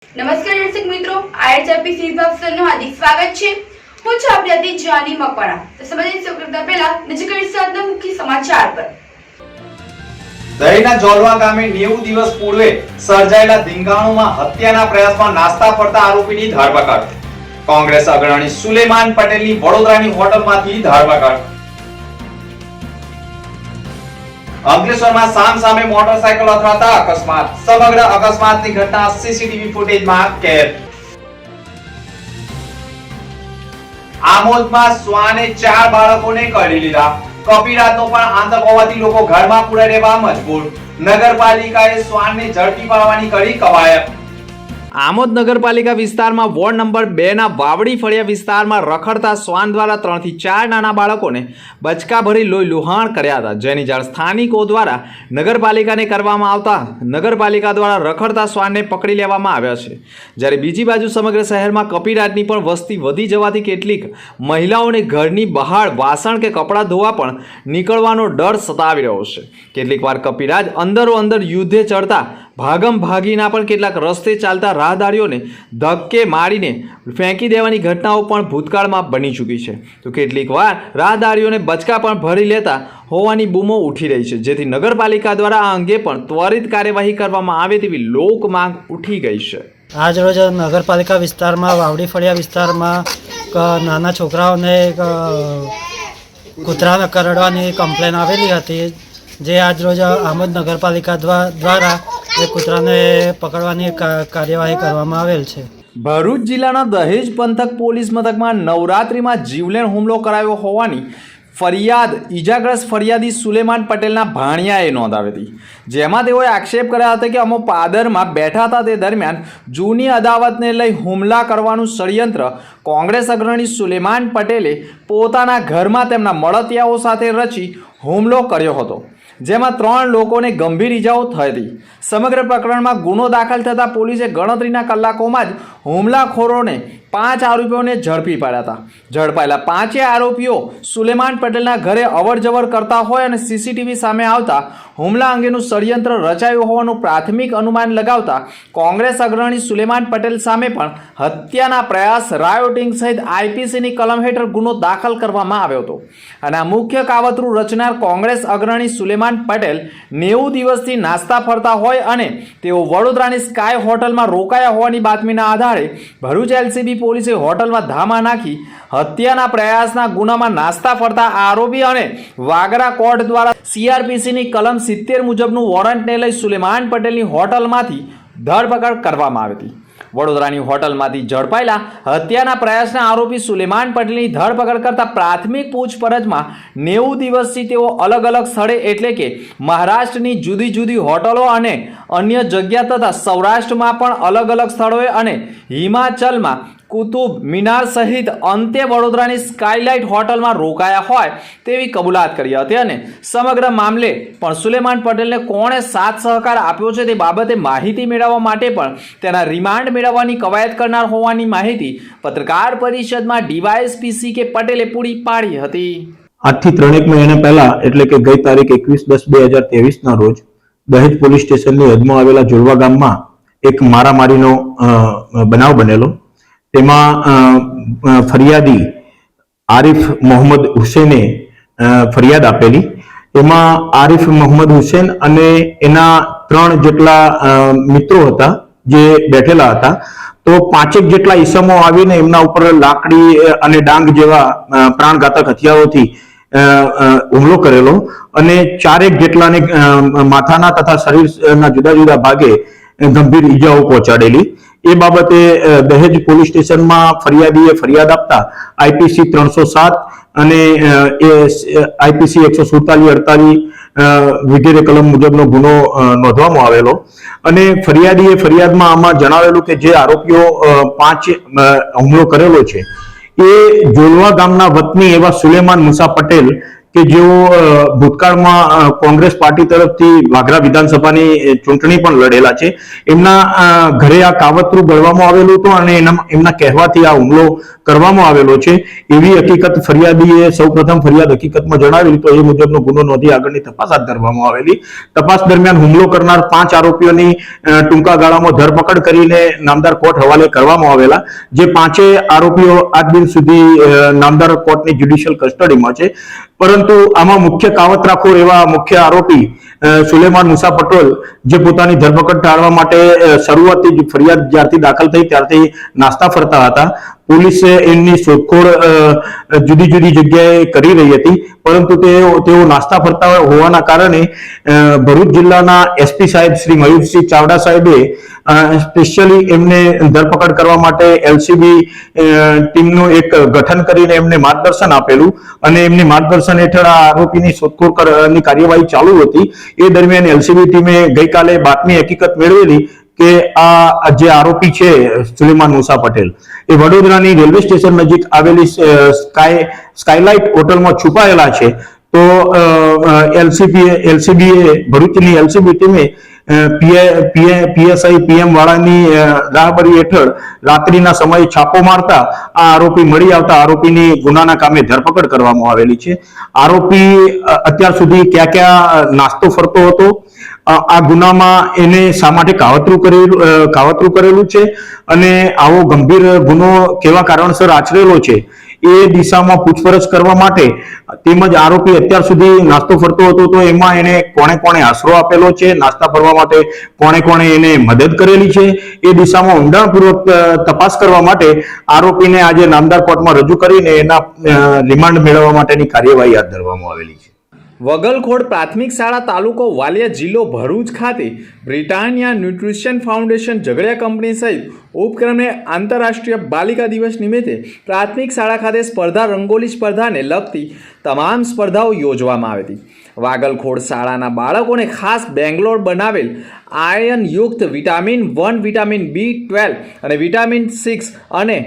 નમસ્કાર દર્શક મિત્રો, આઈએચઆરપી સીઝન હાર્દિક સ્વાગત છે। હું છું આપની અતિ જાની મકવાણા। તો સંબંધિત સૌપ્રથમ પહેલા નજર કરીશું આજના મુખ્ય સમાચાર પર। દહીના જોલવા ગામે 90 દિવસ પૂર્વે સર્જાયેલા ધીંગાણુમાં હત્યાના પ્રયાસમાં નાસ્તા ફરતા આરોપીની ધરપકડ। કોંગ્રેસ અગ્રણી સુલેમાન પટેલની વડોદરાની હોટલમાંથી ધરપકડ। અંકલેશ્વરમાં સામસામે મોટરસાયકલ અથડાતા અકસ્માત। સમગ્ર અકસ્માતની ઘટના સીસીટીવી ફૂટેજમાં કેદ। આમોદમાં શ્વાને 4 બાળકોને કરડી લીધા। કપિરાતનો પણ આતંક હોવાથી લોકો ઘરમાં પૂરાઈ રહેવા મજબૂર। નગરપાલિકાએ શ્વાનને ઝડપી પાડવાની કરી કવાયત। આમોદ નગરપાલિકા વિસ્તારમાં વોર્ડ નંબર 2 ના વાવડી ફળિયા વિસ્તારમાં રખડતા શ્વાન દ્વારા 3 થી 4 નાના બાળકોને બચકા ભરી લોહી લુહાણ કર્યા હતા, જેની જાણ સ્થાનિકો દ્વારા નગરપાલિકાને કરવામાં આવતા નગરપાલિકા દ્વારા રખડતા શ્વાનને પકડી લેવામાં આવ્યા છે। જ્યારે બીજી બાજુ સમગ્ર શહેરમાં કપિરાજની પણ વસ્તી વધી જવાથી કેટલીક મહિલાઓને ઘરની બહાર વાસણ કે કપડાં ધોવા પણ નીકળવાનો ડર સતાવી રહ્યો છે। કેટલીક વાર કપિરાજ અંદરો અંદર યુદ્ધે ચડતા ભાગમ ભાગીના પણ કેટલાક રસ્તે ચાલતા રાહદારીઓને ધક્કે મારીને ફેંકી દેવાની ઘટનાઓ પણ ભૂતકાળમાં બની ચૂકી છે। તો કેટલીક વાર રાહદારીઓને બચકા પણ ભરી લેતા હોવાની બૂમો ઉઠી રહી છે, જેથી નગરપાલિકા દ્વારા આ અંગે પણ ત્વરિત કાર્યવાહી કરવામાં આવે તેવી લોક માંગ ઉઠી ગઈ છે। આજ રોજ નગરપાલિકા વિસ્તારમાં વાવડી ફળિયા વિસ્તારમાં નાના છોકરાઓને કૂતરાને કરડવાની કમ્પ્લેન આવેલી હતી, જે આજ રોજ આમોદ નગરપાલિકા દ્વારા એ કૂતરાને પકડવાની કાર્યવાહી કરવામાં આવેલ છે। ભરૂચ જિલ્લાના દહેજ પંથક પોલીસ મથકમાં નવરાત્રિમાં જીવલેણ હુમલો કરાયો હોવાની ફરિયાદ ઈજાગ્રસ્ત ફરિયાદી સુલેમાન પટેલના ભાણિયાએ નોંધાવી હતી, જેમાં તેઓએ આક્ષેપ કર્યા હતા કે અમો પાદરમાં બેઠા હતા તે દરમિયાન જૂની અદાવતને લઈ હુમલા કરવાનું ષડયંત્ર કોંગ્રેસ અગ્રણી સુલેમાન પટેલે પોતાના ઘરમાં તેમના મળતિયાઓ સાથે રચી હુમલો કર્યો હતો, જેમાં 3 લોકોને ગંભીર ઈજાઓ થઈ હતી। સમગ્ર પ્રકરણમાં ગુનો દાખલ થતાં પોલીસે ગણતરીના કલાકોમાં જ હુમલાખોરોને 5 આરોપીઓને ઝડપી પાડ્યા હતા। ઝડપાયેલા 5 આરોપીઓ સુલેમાન પટેલના ઘરે અવરજવર કરતા હોય અને સીસીટીવી સામે આવતા હુમલા અંગેનું ષડયંત્ર રચાયું હોવાનું પ્રાથમિક અનુમાન લગાવતા કોંગ્રેસ અગ્રણી સુલેમાન પટેલ સામે પણ હત્યાના પ્રયાસ, રાયોટિંગ સહિત આઈપીસીની કલમ હેઠળ ગુનો દાખલ કરવામાં આવ્યો હતો। અને આ મુખ્ય કાવતરું રચનાર કોંગ્રેસ અગ્રણી સુલેમાન પટેલ 90 દિવસથી નાસ્તા ફરતા હોય અને તેઓ વડોદરાની સ્કાય હોટલમાં રોકાયા હોવાની બાતમીના આધારે ભરૂચ એલસીબી પોલીસે હોટલમાં ધામા નાખી હત્યાના પ્રયાસના ગુનામાં નાસ્તા ફરતા આરોપી અને વાગરા કોર્ટ દ્વારા સીઆરપીસીની કલમ 70 મુજબનું વોરંટને લઈ સુલેમાન પટેલની હોટલમાંથી ધરપકડ કરવામાં આવી હતી। વડોદરાની હોટલમાંથી ઝડપાયેલા હત્યાના પ્રયાસના આરોપી સુલેમાન પટેલની ધરપકડ કરતા પ્રાથમિક પૂછપરછમાં 90 દિવસથી તેઓ અલગ અલગ સ્થળે એટલે કે મહારાષ્ટ્રની જુદી જુદી હોટલો અને અન્ય જગ્યા તથા સૌરાષ્ટ્રમાં પણ અલગ અલગ સ્થળોએ અને હિમાચલમાં કુતુબ મિનાર સહિત અંતે વડોદરાની સ્કાયલાઇટ હોટલમાં રોકાયા હોય તેવી કબૂલાત કરી હતી અને સમગ્ર મામલે પણ સુલેમાન પટેલને કોણે સાથ સહકાર આપ્યો છે તે બાબતે માહિતી મેળવવા માટે પણ તેના રિમાન્ડ મેળવવાની કવાયત કરનાર હોવાની માહિતી પત્રકાર પરિષદમાં ડીવાયએસપી કે પટેલે પૂરી પાડી હતી। આજથી 3 મહિના પહેલા એટલે કે ગઈ તારીખ 21/10/2023 ના રોજ દહેજ પોલીસ સ્ટેશનની હદમાં આવેલા જોલવા ગામમાં એક મારામારીનો બનાવ બનેલો। તેમાં ફરિયાદી આરિફ મોહમ્મદ હુસૈને ફરિયાદ આપેલી। એમાં આરિફ મોહમ્મદ હુસૈન અને એના 3 જેટલા મિત્રો હતા જે બેઠેલા હતા, તો 5 જેટલા ઈસમો આવીને એમના ઉપર લાકડી અને ડાંગ જેવા પ્રાણઘાતક હથિયારોથી હુમલો કરેલો અને 4 જેટલાને માથાના તથા શરીરના જુદા જુદા ભાગે ગંભીર ઈજાઓ પહોંચાડેલી। એ બાબતે દહેજ પોલીસ સ્ટેશનમાં ફરિયાદીએ ફરિયાદ આપતા આઈપીસી 307 અને આઈપીસી 147-48 વગેરે કલમ મુજબનો ગુનો નોંધવામાં આવેલો અને ફરિયાદીએ ફરિયાદમાં આમાં જણાવેલું કે જે આરોપીઓ 5 હુમલો કરેલો છે એ જોલવા ગામના વતની એવા સુલેમાન મુસા પટેલ કે જેઓ ભૂતકાળમાં કોંગ્રેસ પાર્ટી તરફથી વાગરા વિધાનસભાની ચૂંટણી પણ લડેલા છે. એમના ઘરે આ કાવતરું ગળવામાં આવેલું હતું અને એમના કહેવાથી આ હુમલો કરવામાં આવેલો છે એવી હકીકત ફરિયાદીએ સૌપ્રથમ ફરિયાદ હકીકતમાં જણાવેલી, તો એ મુજબનો ગુનો નોંધી આગળની તપાસ હાથ ધરવામાં આવેલી. તપાસ દરમિયાન હુમલો કરનાર 5 આરોપીઓની ટૂંકા ગાળામાં ધરપકડ કરીને નામદાર કોર્ટ હવાલે કરવામાં આવેલા, જે 5 આરોપીઓ આજ દિન સુધી નામદાર કોર્ટની જ્યુડિશિયલ કસ્ટડીમાં છે. પરંતુ આમાં મુખ્ય કાવતરાખોર એવા મુખ્ય આરોપી સુલેમાન મુસા પટેલ, જે પોતાની ધરપકડ ટાળવા માટે શરૂઆતથી જ ફરિયાદ જ્યારથી દાખલ થઈ ત્યારથી નાસ્તા ફરતા હતા. પોલીસે એમની શોધખોળ જુદી જુદી જગ્યાએ કરી રહી હતી, પરંતુ તેઓ નાસ્તા ફરતા હોવાના કારણે ભરૂચ જિલ્લાના એસપી સાહેબ શ્રી મયુરસિંહ ચાવડા સાહેબે સ્પેશિયલી એમને ધરપકડ કરવા માટે એલસીબી ટીમનું એક ગઠન કરીને એમને માર્ગદર્શન આપેલું અને એમની માર્ગદર્શન હેઠળ આ આરોપીની શોધખોળની કાર્યવાહી ચાલુ હતી. એ દરમિયાન એલસીબી ટીમે ગઈકાલે બાતમી હકીકત મેળવેલી કે આ જે આરોપી છે સુલેમાન મુસા પટેલ એ વડોદરાની રેલવે સ્ટેશન નજીક આવેલી સ્કાયલાઇટ હોટલમાં છુપાયેલા છે. તો એલસીબીએ ભરૂચની એલસીબી ટીમે પીએસઆઈ પીએમ વાળાની રાહબરી હેઠળ રાત્રિના સમયે છાપો મારતા આ આરોપી મળી આવતા આરોપીની ગુનાના કામે ધરપકડ કરવામાં આવેલી છે. આરોપી અત્યાર સુધી ક્યાં ક્યાં નાસ્તો ફરતો હતો, આ ગુનામાં એને શા માટે કાવતરું કરેલું છે અને આવો ગંભીર ગુનો કેવા કારણસર આચરેલો છે એ દિશામાં પૂછપરછ કરવા માટે, તેમજ આરોપી અત્યાર સુધી નાસ્તો ફરતો હતો તો એમાં એને કોણે આશરો આપેલો છે, નાસ્તા ફરવા માટે કોણે એને મદદ કરેલી છે, એ દિશામાં ઊંડાણપૂર્વક તપાસ કરવા માટે આરોપીને આજે નામદાર કોર્ટમાં રજૂ કરીને એના રિમાન્ડ મેળવવા માટેની કાર્યવાહી હાથ ધરવામાં આવેલી છે. વગલખોડ પ્રાથમિક શાળા તાલુકો વાલિયા જિલ્લો ભરૂચ ખાતે Britannia nutrition foundation Jhagadia company સહિત ઉપક્રમે આંતરરાષ્ટ્રીય બાલિકા દિવસ નિમિત્તે પ્રાથમિક શાળા ખાતે સ્પર્ધા રંગોલી સ્પર્ધાને લગતી તમામ સ્પર્ધાઓ યોજવામાં આવી હતી. વાગલખોડ શાળાના બાળકોને ખાસ બેંગ્લોર બનાવેલ આયર્નયુક્ત વિટામિન 1, વિટામિન B12 અને વિટામિન 6 અને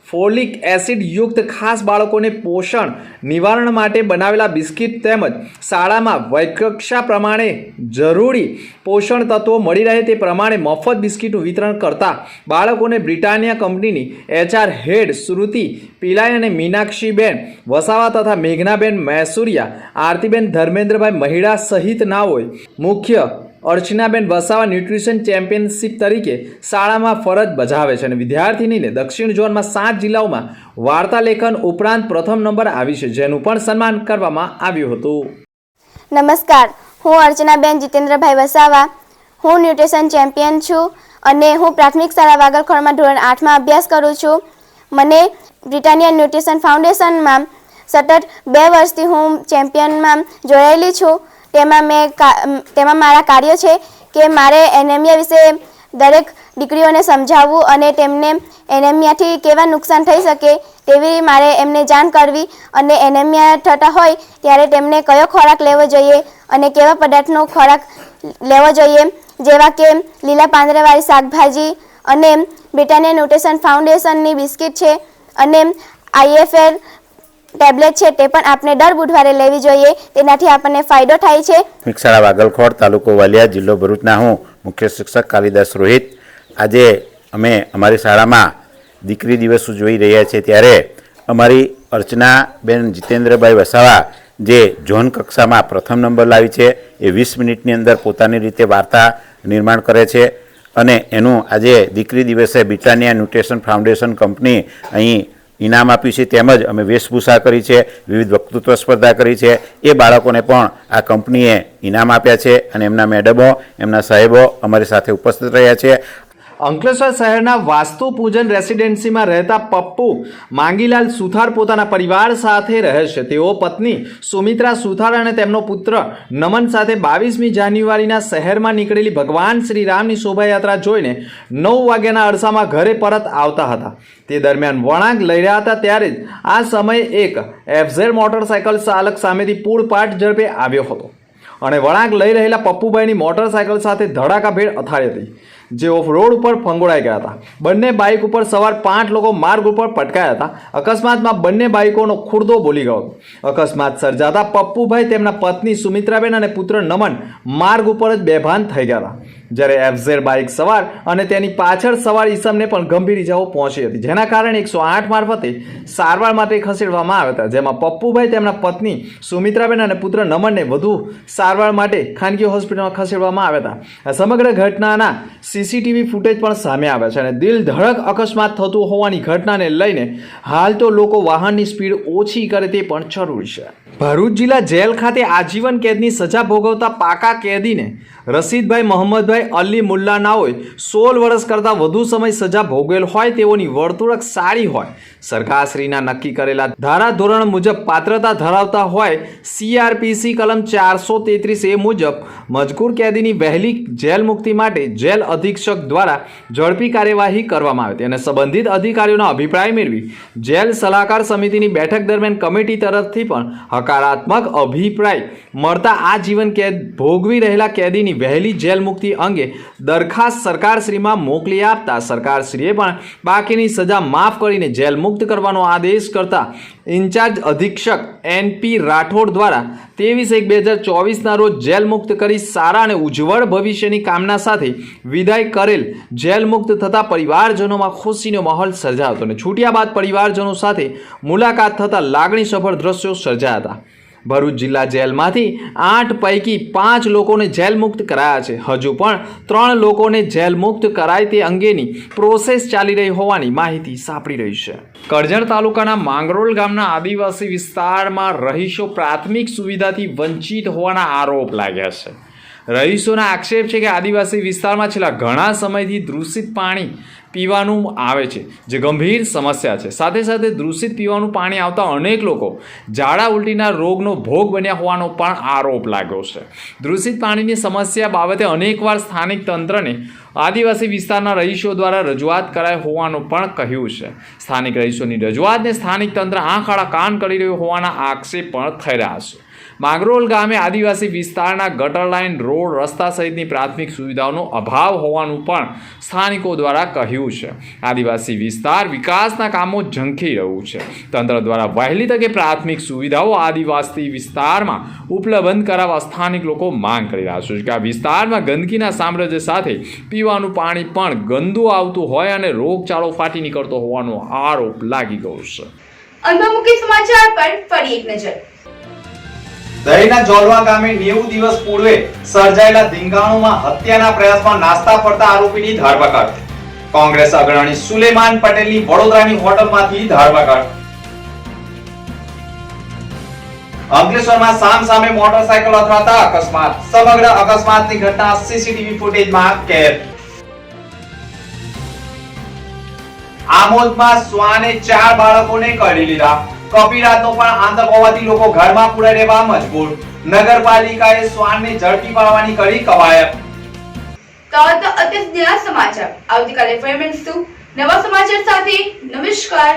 ફોલિક એસિડ યુક્ત ખાસ બાળકોને પોષણ નિવારણ માટે બનાવેલા બિસ્કિટ તેમજ શાળામાં વયકક્ષા પ્રમાણે જરૂરી પોષણ તત્વો મળી રહે તે પ્રમાણે મફત બિસ્કિટનું વિતરણ કરતા બાળકોને બ્રિટાનિયા કંપનીની HR હેડ શ્રુતિ પિલાઈ અને મીનાક્ષીબેન વસાવા તથા મેઘનાબેન મૈસુરિયા, આરતીબેન ધર્મેન્દ્રભાઈ મહિડા સહિત નાઓએ મુખ્ય અર્ચનાબેન વસાવા ન્યુટ્રિશન ચેમ્પિયનશિપ તરીકે શાળામાં ફરજ બજાવે છે અને વિદ્યાર્થીનીને દક્ષિણ ઝોનમાં 7 જિલ્લાઓમાં વાર્તા લેખન ઉપરાંત પ્રથમ નંબર આવી છે, જેનું પણ સન્માન કરવામાં આવ્યું હતું. નમસ્કાર, હું અર્ચનાબેન જીતેન્દ્રભાઈ વસાવા. હું ન્યુટ્રિશન ચેમ્પિયન છું અને હું પ્રાથમિક શાળા વાગલખોડમાં ધોરણ 8માં અભ્યાસ કરું છું. મને બ્રિટાનિયા ન્યુટ્રિશન ફાઉન્ડેશનમાં સતત 2 વર્ષથી હું ચેમ્પિયનમાં જોડાયેલી છું. તેમાં મારા કાર્યો છે કે મારે એનેમિયા વિશે દરેક દીકરીઓને સમજાવવું અને તેમને એનેમિયાથી કેવા નુકસાન થઈ શકે તેવી મારે એમને જાણ કરવી અને એનેમિયા થતા હોય ત્યારે તેમને કયો ખોરાક લેવો જોઈએ અને કેવા પદાર્થનો ખોરાક લેવો જોઈએ, જેવા કે લીલા પાંદડાવાળી શાકભાજી અને બ્રિટાનિયા ન્યુટ્રિશન ફાઉન્ડેશનની બિસ્કિટ છે અને IFL ટેબ્લેટ છે તે પણ આપણે દર બુધવારે લેવી જોઈએ, તેનાથી આપણને ફાયદો થાય છે. શાળા વાગલખોડ તાલુકો વાલિયા જિલ્લો ભરૂચના હું મુખ્ય શિક્ષક કાલિદાસ રોહિત. આજે અમે અમારી શાળામાં દીકરી દિવસ ઉજવી રહ્યા છીએ ત્યારે અમારી અર્ચનાબેન જીતેન્દ્રભાઈ વસાવા જે ઝોન કક્ષામાં પ્રથમ નંબર લાવી છે એ 20 મિનિટની અંદર પોતાની રીતે વાર્તા નિર્માણ કરે છે અને એનું આજે દીકરી દિવસે બ્રિટાનિયા ન્યુટ્રિશન ફાઉન્ડેશન કંપની અહીં ઇનામ આપ્યું છે. તેમજ અમે વેશભૂષા કરી છે, વિવિધ વક્તૃત્વ સ્પર્ધા કરી છે. એ બાળકોને પણ આ કંપનીએ ઇનામ આપ્યા છે અને એમના મેડમો, એમના સાહેબો અમારી સાથે ઉપસ્થિત રહ્યા છે. અંકલેશ્વર શહેરના વાસ્તુ પૂજન રેસિડેન્સીમાં રહેતા પપ્પુ માંગીલાલ સુથાર પોતાના પરિવાર સાથે રહે છે. તેઓ પત્ની સુમિત્રા સુથાર અને તેમનો પુત્ર નમન સાથે 22મી જાન્યુઆરીના શહેરમાં નીકળેલી ભગવાન શ્રી રામની શોભાયાત્રા જોઈને 9 વાગ્યાના અરસામાં ઘરે પરત આવતા હતા. તે દરમિયાન વળાંક લઈ રહ્યા હતા ત્યારે જ આ સમયે એક FZ મોટરસાયકલ ચાલક સામેથી પૂરપાટ ઝડપે આવ્યો હતો અને વળાંક લઈ રહેલા પપ્પુભાઈની મોટરસાયકલ સાથે ધડાકાભેર અથાડી હતી. જે ઓફ રોડ ઉપર ફંગોળાઈ ગયા હતા. બંને બાઇક ઉપર સવાર 5 લોકો માર્ગ ઉપર પટકાયા હતા. અકસ્માતમાં બંને બાઇકોનો ખુરદો બોલી ગયો હતો. અકસ્માત સર્જાતા પપ્પુભાઈ, તેમના પત્ની સુમિત્રાબેન અને પુત્ર નમન માર્ગ ઉપર જ બેભાન થઈ ગયા હતા. જ્યારે એફઝેડ બાઇક સવાર અને તેની પાછળ સવાર ઈસમને પણ ગંભીર ઇજાઓ પહોંચી હતી, જેના કારણે 108 મારફતે સારવાર માટે ખસેડવામાં આવ્યા હતા. જેમાં પપ્પુભાઈ, તેમના પત્ની સુમિત્રાબેન અને પુત્ર નમનને વધુ સારવાર માટે ખાનગી હોસ્પિટલમાં ખસેડવામાં આવ્યા હતા. આ સમગ્ર ઘટનાના સીસીટીવી ફૂટેજ પણ સામે આવ્યા છે અને દિલ ધડક અકસ્માત થતું હોવાની ઘટનાને લઈને હાલ તો લોકો વાહનની સ્પીડ ઓછી કરે તે પણ જરૂરી છે. ભરૂચ જિલ્લા જેલ ખાતે આજીવન કેદની સજા ભોગવતા પાકા કેદીને રશીદભાઈ મોહમ્મદભાઈ અલી મુલ્લા નાઓએ 16 વર્ષ કરતાં વધુ સમય સજા ભોગવેલ હોય તેઓની વર્તુળક સારી હોય, સરકારશ્રીના નક્કી કરેલા ધારાધોરણ મુજબ પાત્રતા ધરાવતા હોય, CRPC કલમ 433A મુજબ મજકૂર કેદીની વહેલી જેલ મુક્તિ માટે જેલ અધિક્ષક દ્વારા ઝડપી કાર્યવાહી કરવામાં આવે અને સંબંધિત અધિકારીઓનો અભિપ્રાય મેળવી જેલ સલાહકાર સમિતિની બેઠક દરમિયાન કમિટી તરફથી પણ હકારાત્મક અભિપ્રાય મળતા આ જીવન કેદ ભોગવી રહેલા કેદીની વહેલી જેલ મુક્તિ અંગે દરખાસ્ત સરકારશ્રીમાં મોકલી આપતા સરકારશ્રીએ પણ બાકીની સજા માફ કરીને જેલ મુક્ત કરવાનો આદેશ કરતા ઇન્ચાર્જ અધિક્ષક NP રાઠોડ દ્વારા 23/1/2024ના રોજ જેલ મુક્ત કરી સારા અને ઉજ્જવળ ભવિષ્યની કામના સાથે વિદાય કરેલ જેલ મુક્ત થતા પરિવારજનોમાં ખુશીનો માહોલ સર્જાયો હતો અને છૂટ્યા બાદ પરિવારજનો સાથે મુલાકાત થતા લાગણીસભર દ્રશ્યો સર્જાયા હતા. ભરૂચ જિલ્લા જેલમાંથી 8 પૈકી 5 લોકોને જેલ મુક્ત કરાયા છે. હજુ પણ 3 લોકોને જેલ મુક્ત કરાય તે અંગેની પ્રોસેસ ચાલી રહી હોવાની માહિતી સાંપડી રહી છે. કરજણ તાલુકાના માંગરોળ ગામના આદિવાસી વિસ્તારમાં રહીશો પ્રાથમિક સુવિધાથી વંચિત હોવાના આરોપ લાગ્યા છે. રહીશોના આક્ષેપ છે કે આદિવાસી વિસ્તારમાં છેલ્લા ઘણા સમયથી દૂષિત પાણી પીવાનું આવે છે, જે ગંભીર સમસ્યા છે. સાથે સાથે દૂષિત પીવાનું પાણી આવતા અનેક લોકો ઝાડા ઉલટીના રોગનો ભોગ બન્યા હોવાનો પણ આરોપ લાગ્યો છે. દૂષિત પાણીની સમસ્યા બાબતે અનેકવાર સ્થાનિક તંત્રને આદિવાસી વિસ્તારના રહીશો દ્વારા રજૂઆત કરાઈ હોવાનું પણ કહ્યું છે. સ્થાનિક રહીશોની રજૂઆતને સ્થાનિક તંત્ર આંખ આડા કાન કરી રહ્યું હોવાના આક્ષેપ પણ થઈ રહ્યા છે. માંગરોળ ગામે આદિવાસી વિસ્તારના ગટર લાઇન, રોડ, રસ્તા સહિતની પ્રાથમિક સુવિધાઓનો અભાવ હોવાનું પણ સ્થાનિકો દ્વારા કહ્યું છે. આદિવાસી વિસ્તાર વિકાસના કામો ઝંખી રહ્યું છે. તંત્ર દ્વારા વહેલી તકે પ્રાથમિક સુવિધાઓ આદિવાસી વિસ્તારમાં ઉપલબ્ધ કરાવવા સ્થાનિક લોકો માંગ કરી રહ્યા છે કે આ વિસ્તારમાં ગંદકીના સામ્રાજ્ય સાથે પીવાનું પાણી પણ ગંદુ આવતું હોય અને રોગચાળો ફાટી નીકળતો હોવાનો આરોપ લાગી ગયો છે. અંતર્મુખી સમાચાર પર ફરી એક નજર. દહીના જોલવા ગામે 90 દિવસ પૂર્વે સર્જાયેલા ધીંગાણુમાં હત્યાના પ્રયાસમાં નાસ્તા ફરતા આરોપીની ધરપકડ. કોંગ્રેસ અગ્રણી સુલેમાન પટેલની વડોદરાની હોટલમાંથી ધરપકડ. અંકલેશ્વરમાં સામસામે મોટરસાયકલ અથડાતા અકસ્માત. સમગ્ર અકસ્માતની ઘટના સીસીટીવી ફૂટેજમાં કેદ. આમોદમાં શ્વાને 4 બાળકોને કરી લીધા. કપિરાતનો પણ આતંક હોવાથી લોકો ઘરમાં પૂરા રહેવા મજબૂર. નગરપાલિકાએ શ્વાનને ઝડપી પાડવાની કરી કવાયત. તો અત્યારના સમાચાર. આવતીકાલે ફરી મળીશું નવા સમાચાર સાથે. નમસ્કાર.